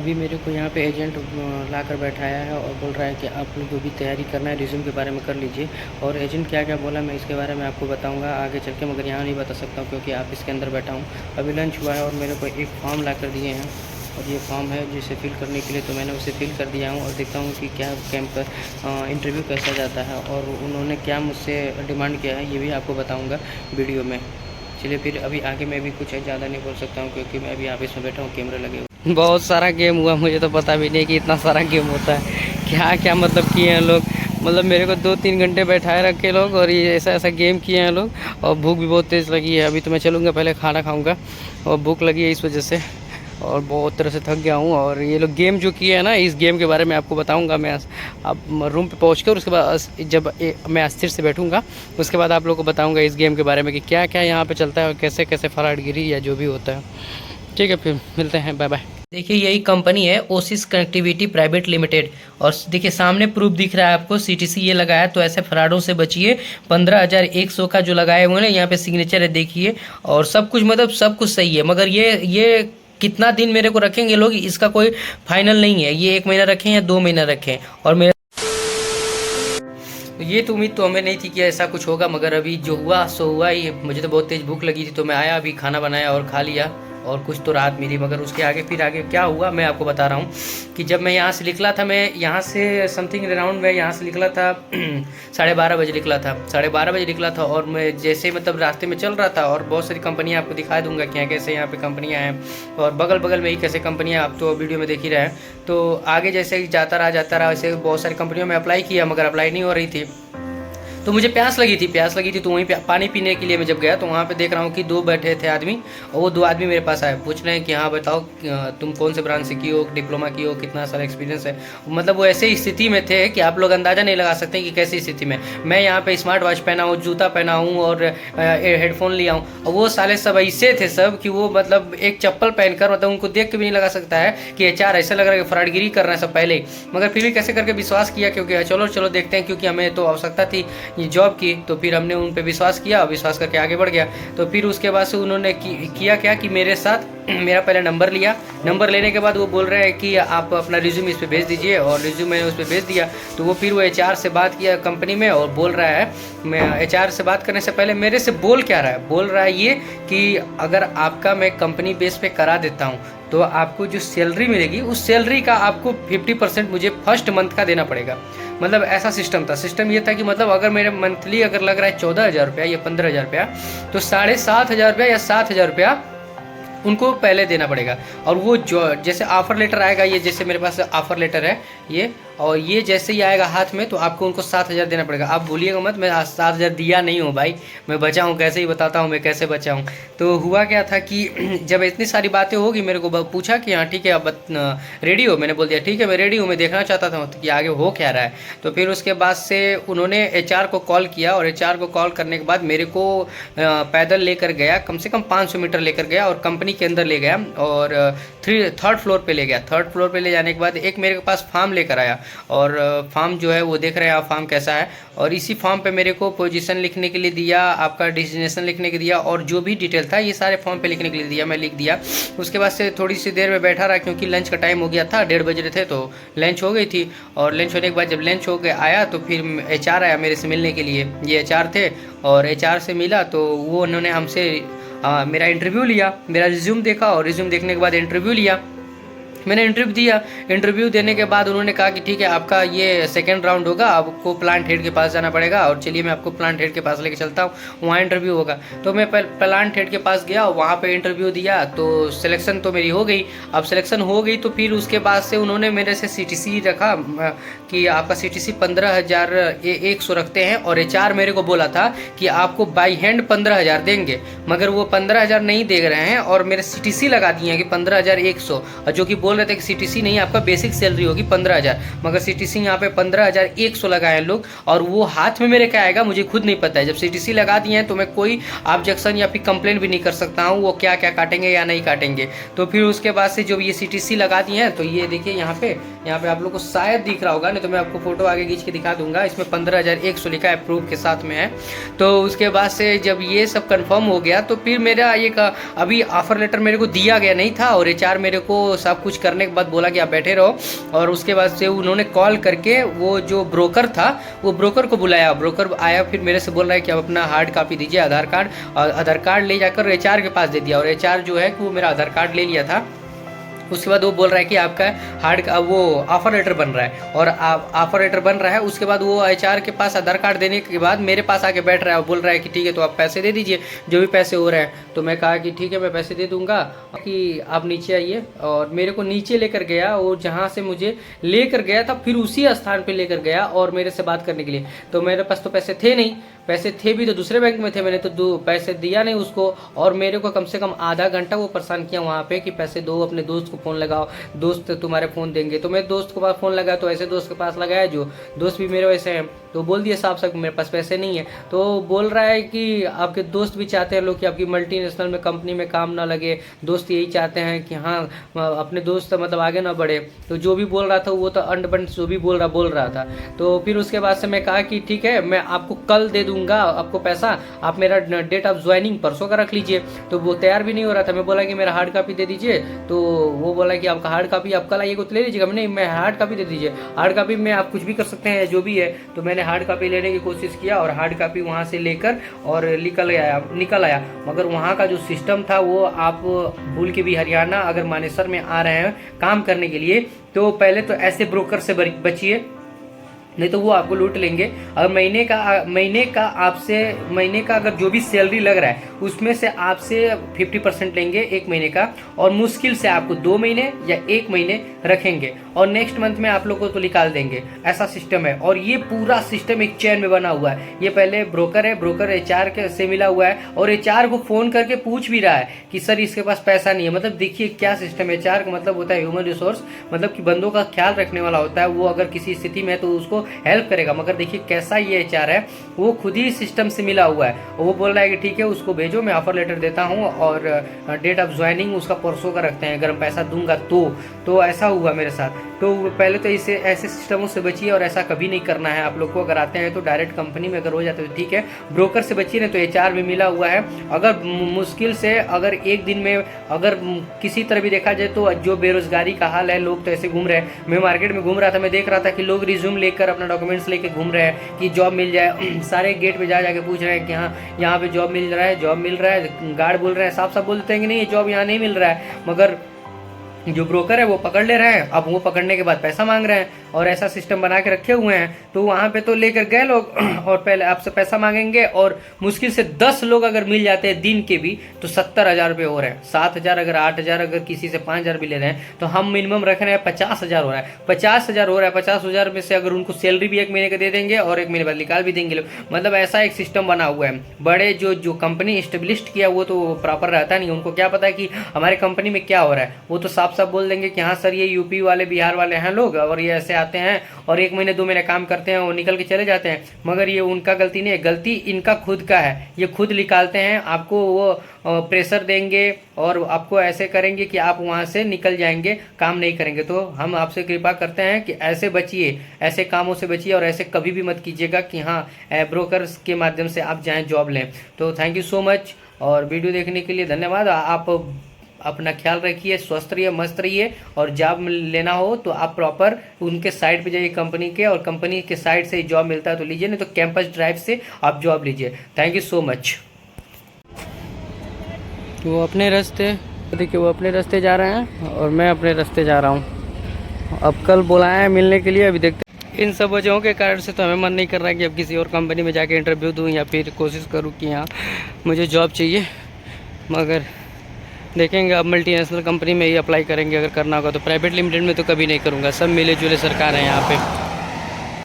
अभी मेरे को यहाँ पे एजेंट ला कर बैठाया है और बोल रहा है कि आप लोग जो भी तैयारी करना है रिज्यूम के बारे में कर लीजिए। और एजेंट क्या क्या बोला मैं इसके बारे में आपको बताऊंगा आगे चल के, मगर यहाँ नहीं बता सकता हूँ क्योंकि आप इसके अंदर बैठा हूँ। अभी लंच हुआ है और मेरे को एक फॉर्म ला कर दिए हैं और ये फॉर्म है जिसे फिल करने के लिए, तो मैंने उसे फिल कर दिया हूँ और देखता हूँ कि क्या कैंप इंटरव्यू कैसा जाता है और उन्होंने क्या मुझसे डिमांड किया है, ये भी आपको बताऊँगा वीडियो में। चलिए फिर अभी आगे मैं भी कुछ ज़्यादा नहीं बोल सकता हूँ क्योंकि मैं अभी ऑफिस में बैठा हूँ, कैमरे लगे हुए। बहुत सारा गेम हुआ, मुझे तो पता भी नहीं कि इतना सारा गेम होता है। क्या क्या मतलब किए हैं लोग, मतलब मेरे को 2-3 घंटे बैठाए रखे लोग और ये ऐसा ऐसा गेम किए हैं लोग। और भूख भी बहुत तेज़ लगी है, अभी तो मैं चलूँगा पहले खाना खाऊँगा और भूख लगी है इस वजह से, और बहुत तरह से थक गया हूँ। और ये लोग गेम जो किए हैं ना, इस गेम के बारे में आपको बताऊंगा मैं अब रूम पे पहुँच कर। उसके बाद जब मैं अस्थिर से बैठूंगा उसके बाद आप लोगों को बताऊंगा इस गेम के बारे में कि क्या क्या यहाँ पे चलता है और कैसे कैसे फराडगिरी या जो भी होता है। ठीक है, फिर मिलते हैं, बाय बाय। देखिए यही कंपनी है ओसिस कनेक्टिविटी प्राइवेट लिमिटेड, और देखिए सामने प्रूफ दिख रहा है आपको, सीटीसी ये लगाया, तो ऐसे फ्रॉडों से बचिए। 15,100 का जो लगाए हुए हैं यहाँ पे सिग्नेचर है देखिए, और सब कुछ मतलब सब कुछ सही है, मगर ये कितना दिन मेरे को रखेंगे लोग इसका कोई फाइनल नहीं है। ये 1 महीना रखें या 2 महीना रखें। और मेरा ये तो उम्मीद तो हमें नहीं थी कि ऐसा कुछ होगा, मगर अभी जो हुआ सो हुआ ही। मुझे तो बहुत तेज़ भूख लगी थी तो मैं आया, अभी खाना बनाया और खा लिया और कुछ तो राहत मिली। मगर उसके आगे फिर आगे क्या हुआ मैं आपको बता रहा हूँ कि जब मैं यहाँ से निकला था, मैं यहाँ से समथिंग अराउंड मैं यहाँ से निकला था 12:30 बजे निकला था, 12:30 बजे निकला था। और मैं जैसे मतलब रास्ते में चल रहा था और बहुत सारी कंपनियाँ आपको दिखा दूंगा कि कैसे यहाँ पे कंपनियाँ हैं और बगल बगल में ही कैसे कंपनियाँ, आप तो वीडियो में देख ही रहे हैं। तो आगे जैसे ही जाता रहा वैसे बहुत सारी कंपनियों में अप्लाई किया मगर अप्लाई नहीं हो रही थी। तो मुझे प्यास लगी थी तो वहीं पे पानी पीने के लिए मैं जब गया तो वहाँ पे देख रहा हूँ कि 2 बैठे थे आदमी, और वो 2 आदमी मेरे पास आए, पूछ रहे हैं कि हाँ बताओ तुम कौन से ब्रांच से की हो, डिप्लोमा की हो, कितना सारा एक्सपीरियंस है। मतलब वो ऐसे स्थिति में थे कि आप लोग अंदाज़ा नहीं लगा सकते कि कैसी स्थिति में मैं यहाँ पे स्मार्ट वॉच पहना हूँ, जूता पहना हूँ और हेडफोन लिया हूँ, और वो साले सब ऐसे थे सब कि वो मतलब एक चप्पल पहनकर, मतलब उनको देख के भी नहीं लगा सकता है कि एचआर, ऐसा लग रहा है कि फ्रॉडगिरी कर रहे हैं सब पहले ही। मगर फिर भी कैसे करके विश्वास किया, क्योंकि चलो देखते हैं, क्योंकि हमें तो आवश्यकता थी ये जॉब की। तो फिर हमने उन पे विश्वास किया, विश्वास करके आगे बढ़ गया। तो फिर उसके बाद से उन्होंने किया क्या कि मेरे साथ मेरा पहले नंबर लिया, नंबर लेने के बाद वो बोल रहे हैं कि आप अपना रिज्यूम इस पे भेज दीजिए, और रिज्यूम मैंने उस पर भेज दिया। तो वो फिर वो एचआर से बात किया कंपनी में और बोल रहा है, मैं एचआर से बात करने से पहले मेरे से बोल क्या रहा है, बोल रहा है ये कि अगर आपका मैं कंपनी बेस पे करा देता हूँ तो आपको जो सैलरी मिलेगी उस सैलरी का आपको 50% मुझे फर्स्ट मंथ का देना पड़ेगा। मतलब ऐसा सिस्टम था। सिस्टम ये था कि मतलब अगर मेरे मंथली अगर लग रहा है 14,000 रुपया या 15,000 रुपया, तो 7,500 रुपया या 7,000 रुपया उनको पहले देना पड़ेगा। और वो जो जैसे ऑफ़र लेटर आएगा, ये जैसे मेरे पास ऑफ़र लेटर है ये, और ये जैसे ही आएगा हाथ में तो आपको उनको 7,000 देना पड़ेगा। आप भूलिएगा मत, मैं 7,000 दिया नहीं हूँ भाई, मैं बचा हूँ, कैसे ही बताता हूँ मैं कैसे बचा हूँ। तो हुआ क्या था कि जब इतनी सारी बातें होगी, मेरे को पूछा कि हाँ ठीक है आप रेडी हो, मैंने बोल दिया ठीक है मैं रेडी हूँ, मैं देखना चाहता था कि आगे हो क्या रहा है। तो फिर उसके बाद से उन्होंने एचआर को कॉल किया, और एचआर को कॉल करने के बाद मेरे को पैदल लेकर गया, कम से कम 500 मीटर लेकर गया और कंपनी के अंदर ले गया, और 3rd फ्लोर पे ले गया। 3rd फ्लोर पे ले जाने के बाद एक मेरे पास फॉर्म लेकर आया, और फॉर्म जो है वो देख रहे हैं आप फॉर्म कैसा है, और इसी फॉर्म पे मेरे को पोजीशन लिखने के लिए दिया, आपका डेस्टिनेशन लिखने के दिया, और जो भी डिटेल था ये सारे फॉर्म पे लिखने के लिए दिया, मैं लिख दिया। उसके बाद से थोड़ी सी देर में बैठा रहा क्योंकि लंच का टाइम हो गया था, 1:30 बज रहे थे, तो लंच हो गई थी। और लंच होने के बाद जब लंच हो गया आया तो फिर एचआर आया मेरे से मिलने के लिए, ये एचआर थे, और एचआर से मिला तो वो उन्होंने हमसे मेरा इंटरव्यू लिया, मेरा रिज्यूम देखा, और रिज्यूम देखने के बाद इंटरव्यू लिया। मैंने इंटरव्यू दिया, इंटरव्यू देने के बाद उन्होंने कहा कि ठीक है आपका ये 2nd राउंड होगा, आपको प्लांट हेड के पास जाना पड़ेगा, और चलिए मैं आपको प्लांट हेड के पास लेके चलता हूँ, वहाँ इंटरव्यू होगा। तो मैं प्लांट हेड के पास गया, वहाँ पे इंटरव्यू दिया, तो सिलेक्शन तो मेरी हो गई। अब सिलेक्शन हो गई तो फिर उसके बाद से उन्होंने मेरे से सीटीसी रखा कि आपका सीटीसी 15,100 रखते हैं, और एचआर मेरे को बोला था कि आपको बाई हैंड 15,000 देंगे, मगर वो 15,000 नहीं दे रहे हैं, और मेरे सीटीसी लगा दिए हैं कि 15,100, जो कि बोल रहे थे कि सीटीसी नहीं आपका बेसिक सैलरी होगी 15,000, मगर सीटीसी यहाँ पे 15,100 लगाए हैं लोग, और वो हाथ में मेरे क्या आएगा मुझे खुद नहीं पता है। जब सीटीसी लगा दिए हैं तो मैं कोई ऑब्जेक्शन या फिर कंप्लेन भी नहीं कर सकता हूँ, वो क्या क्या काटेंगे या नहीं काटेंगे। तो फिर उसके बाद से जब ये सीटीसी लगा दिए हैं तो ये देखिए यहाँ पे यहाँ पे आप लोग को शायद दिख रहा होगा, नहीं तो मैं आपको फोटो आगे खींच के दिखा दूंगा। इसमें 15,100 लिखा है, प्रूफ के साथ में है। तो उसके बाद से जब ये सब कंफर्म हो गया तो फिर मेरा एक अभी ऑफर लेटर मेरे को दिया गया नहीं था, और एचआर मेरे को सब कुछ करने के बाद बोला कि आप बैठे रहो। और उसके बाद से उन्होंने कॉल करके वो जो ब्रोकर था वो ब्रोकर को बुलाया। ब्रोकर आया, फिर मेरे से बोल रहा है कि आप अपना हार्ड कॉपी दीजिए, आधार कार्ड, और आधार कार्ड ले जाकर एचआर के पास दे दिया। और एचआर जो है कि वो मेरा आधार कार्ड ले लिया था। उसके बाद वो बोल रहा है कि आपका हार्ड का वो ऑफर लेटर बन रहा है, और ऑफर लेटर बन रहा है। उसके बाद वो एचआर के पास आधार कार्ड देने के बाद मेरे पास आके बैठ रहा है, बोल रहा है कि ठीक है तो आप पैसे दे दीजिए, जो भी पैसे हो रहे हैं। तो मैं कहा कि ठीक है मैं पैसे दे दूंगा, कि आप नीचे आइए। और मेरे को नीचे लेकर गया, और जहाँ से मुझे लेकर गया था फिर उसी स्थान पर लेकर गया और मेरे से बात करने के लिए। तो मेरे पास तो पैसे थे नहीं, पैसे थे भी तो दूसरे बैंक में थे, मैंने तो पैसे दिया नहीं उसको। और मेरे को कम से कम आधा घंटा वो परेशान किया वहाँ पे कि पैसे दो, अपने दोस्त को फ़ोन लगाओ, दोस्त तुम्हारे फ़ोन देंगे। तो मैं दोस्त के पास फ़ोन लगाया, तो ऐसे दोस्त के पास लगाया जो दोस्त भी मेरे वैसे हैं। तो बोल दिया साफ साफ मेरे पास पैसे नहीं है। तो बोल रहा है कि आपके दोस्त भी चाहते हैं लोग कि आपकी मल्टीनेशनल में कंपनी में काम ना लगे, दोस्त यही चाहते हैं कि हाँ अपने दोस्त मतलब आगे ना बढ़े। तो जो भी बोल रहा था वो तो अंड बंड जो भी बोल रहा था। तो फिर उसके बाद से मैं कहा कि ठीक है मैं आपको कल दे दूंगा आपको पैसा, आप मेरा डेट ऑफ ज्वाइनिंग परसों का रख लीजिए। तो वो तैयार भी नहीं हो रहा था। मैं बोला कि मेरा हार्ड कॉपी दे दीजिए। तो वो बोला कि आपका हार्ड कॉपी आप कल आइएगा तो ले लीजिएगा। नहीं, मैं हार्ड कॉपी दे दीजिए, हार्ड कॉपी में आप कुछ भी कर सकते हैं जो भी है। तो मैंने हार्ड कॉपी लेने की कोशिश किया और हार्ड कॉपी वहाँ से लेकर और निकल आया। मगर वहाँ का जो सिस्टम था वो, आप भूल के भी हरियाणा अगर मानेसर में आ रहे हैं काम करने के लिए तो पहले तो ऐसे ब्रोकर से बचिए, नहीं तो वो आपको लूट लेंगे। और महीने का अगर जो भी सैलरी लग रहा है उसमें से आपसे 50% लेंगे एक महीने का, और मुश्किल से आपको 2 महीने या 1 महीने रखेंगे और नेक्स्ट मंथ में आप लोगों को तो निकाल देंगे। ऐसा सिस्टम है और ये पूरा सिस्टम एक चैन में बना हुआ है। ये पहले ब्रोकर है, ब्रोकर एचआर से मिला हुआ है और एचआर को फ़ोन करके पूछ भी रहा है कि सर इसके पास पैसा नहीं है। मतलब देखिए क्या सिस्टम है। एचआर का मतलब होता है ह्यूमन रिसोर्स, मतलब कि बंदों का ख्याल रखने वाला होता है। वो अगर किसी स्थिति में है तो उसको हेल्प करेगा। मगर देखिए कैसा ये एचआर है, वो खुद ही सिस्टम से मिला हुआ है। वो बोल रहा है कि ठीक है उसको भेजो, मैं ऑफर लेटर देता हूँ और डेट ऑफ ज्वाइनिंग उसका परसों का रखते हैं, अगर मैं पैसा दूंगा तो ऐसा हुआ मेरे साथ। तो पहले तो इसे ऐसे सिस्टमों से बचिए और ऐसा कभी नहीं करना है आप लोग को। अगर आते हैं तो डायरेक्ट कंपनी में अगर हो जाते तो ठीक है, ब्रोकर से बचिए, नहीं तो एचआर भी मिला हुआ है। अगर मुश्किल से अगर एक दिन में अगर किसी तरह भी देखा जाए तो जो बेरोजगारी का हाल है, लोग तो ऐसे घूम रहे हैं। मैं मार्केट में घूम रहा था, मैं देख रहा था कि लोग रिज्यूम लेकर अपना डॉक्यूमेंट्स लेके घूम रहे हैं कि जॉब मिल जाए। सारे गेट पे जाके पूछ रहे हैं कि हाँ यहाँ पे जॉब मिल रहा है, जॉब मिल रहा है। गार्ड बोल रहे हैं, साफ साफ बोल देते हैं कि नहीं जॉब यहाँ नहीं मिल रहा है। मगर जो ब्रोकर है वो पकड़ ले रहे हैं। अब वो पकड़ने के बाद पैसा मांग रहे हैं और ऐसा सिस्टम बना के रखे हुए हैं। तो वहाँ पे तो लेकर गए लोग और पहले आपसे पैसा मांगेंगे, और मुश्किल से 10 लोग अगर मिल जाते हैं दिन के भी तो 70,000 रुपये हो रहे हैं। 7,000 अगर 8,000 अगर किसी से 5,000 भी ले रहे हैं तो हम मिनिमम रख रहे हैं 50,000 हो रहा है। 50,000 हो रहा है। 50,000 में से अगर उनको सैलरी भी 1 महीने का दे देंगे और 1 महीने बाद निकाल भी देंगे लोग। मतलब ऐसा एक सिस्टम बना हुआ है। बड़े जो कंपनी इस्टेब्लिश किया वो तो प्रॉपर रहता नहीं। उनको क्या पता है कि हमारे कंपनी में क्या हो रहा है। वो तो साफ साफ बोल देंगे कि हाँ सर ये यूपी वाले बिहार वाले हैं लोग और ये ऐसे आते हैं और 1 महीने 2 महीने काम करते हैं और निकल के चले जाते हैं। मगर ये उनका गलती नहीं है, गलती इनका खुद का है। ये खुद निकालते हैं, आपको वो प्रेशर देंगे और आपको ऐसे करेंगे कि आप वहाँ से निकल जाएंगे, काम नहीं करेंगे। तो हम आपसे कृपा करते हैं कि ऐसे बचिए, ऐसे कामों से बचिए और ऐसे कभी भी मत कीजिएगा कि हाँ ब्रोकर्स के माध्यम से आप जाएँ जॉब लें। तो थैंक यू सो मच और वीडियो देखने के लिए धन्यवाद। आप अपना ख्याल रखिए, स्वस्थ रहिए, मस्त रहिए और जॉब लेना हो तो आप प्रॉपर उनके साइट पे जाइए कंपनी के, और कंपनी के साइट से जॉब मिलता है तो लीजिए, नहीं तो कैंपस ड्राइव से आप जॉब लीजिए। Thank you so much. वो अपने रास्ते, देखिए वो अपने रास्ते जा रहे हैं और मैं अपने रास्ते जा रहा हूँ। अब कल बुलाया है मिलने के लिए, अभी देखते हैं। इन सब वजहों के कारण से तो हमें मन नहीं कर रहा है कि अब किसी और कंपनी में जाके इंटरव्यू दूँ या फिर कोशिश करूँ कि हाँ मुझे जॉब चाहिए। मगर देखेंगे, अब मल्टीनेशनल कंपनी में ही अप्लाई करेंगे। अगर करना होगा तो प्राइवेट लिमिटेड में तो कभी नहीं करूँगा। सब मिले जुले सरकार है यहाँ पे।